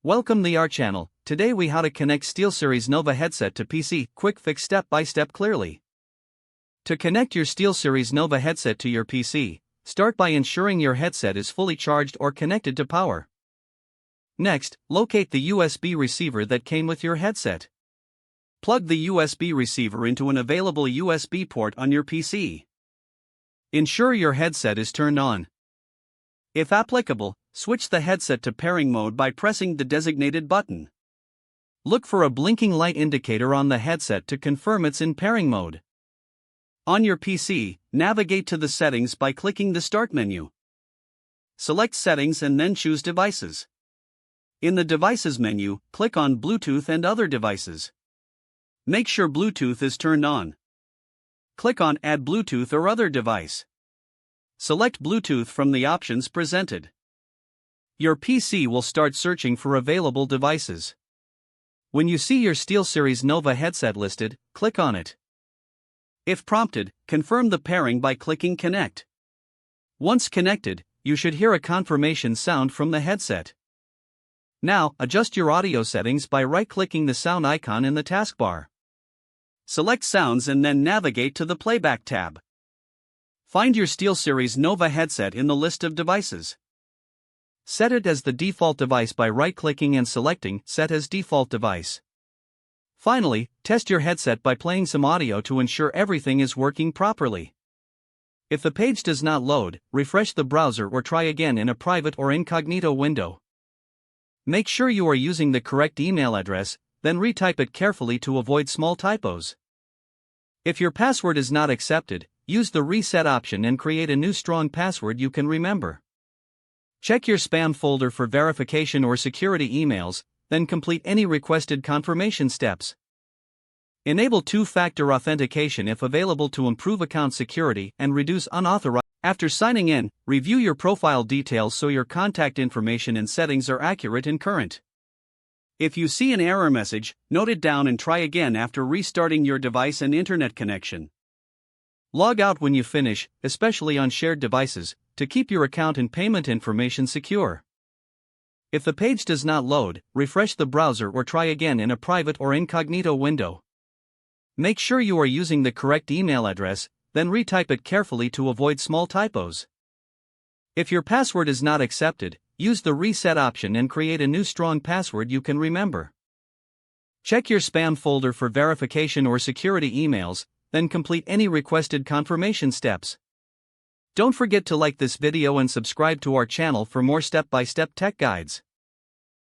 Welcome to our channel. Today we how to connect SteelSeries Nova headset to PC. Quick fix step by step clearly. To connect your SteelSeries Nova headset to your PC, start by ensuring your headset is fully charged or connected to power. Next, locate the USB receiver that came with your headset. Plug the USB receiver into an available USB port on your PC. Ensure your headset is turned on. If applicable, switch the headset to pairing mode by pressing the designated button. Look for a blinking light indicator on the headset to confirm it's in pairing mode. On your PC, navigate to the settings by clicking the Start menu. Select Settings and then choose Devices. In the Devices menu, click on Bluetooth and other devices. Make sure Bluetooth is turned on. Click on Add Bluetooth or other device. Select Bluetooth from the options presented. Your PC will start searching for available devices. When you see your SteelSeries Nova headset listed, click on it. If prompted, confirm the pairing by clicking Connect. Once connected, you should hear a confirmation sound from the headset. Now, adjust your audio settings by right-clicking the sound icon in the taskbar. Select Sounds and then navigate to the Playback tab. Find your SteelSeries Nova headset in the list of devices. Set it as the default device by right-clicking and selecting Set as Default Device. Finally, test your headset by playing some audio to ensure everything is working properly. If the page does not load, refresh the browser or try again in a private or incognito window. Make sure you are using the correct email address, then retype it carefully to avoid small typos. If your password is not accepted, use the reset option and create a new strong password you can remember. Check your spam folder for verification or security emails, then complete any requested confirmation steps. Enable two-factor authentication if available to improve account security and reduce unauthorized. After signing in, review your profile details so your contact information and settings are accurate and current. If you see an error message, note it down and try again after restarting your device and internet connection. Log out when you finish, especially on shared devices, to keep your account and payment information secure. If the page does not load, refresh the browser or try again in a private or incognito window. Make sure you are using the correct email address, then retype it carefully to avoid small typos. If your password is not accepted, use the reset option and create a new strong password you can remember. Check your spam folder for verification or security emails, then complete any requested confirmation steps. Don't forget to like this video and subscribe to our channel for more step-by-step tech guides.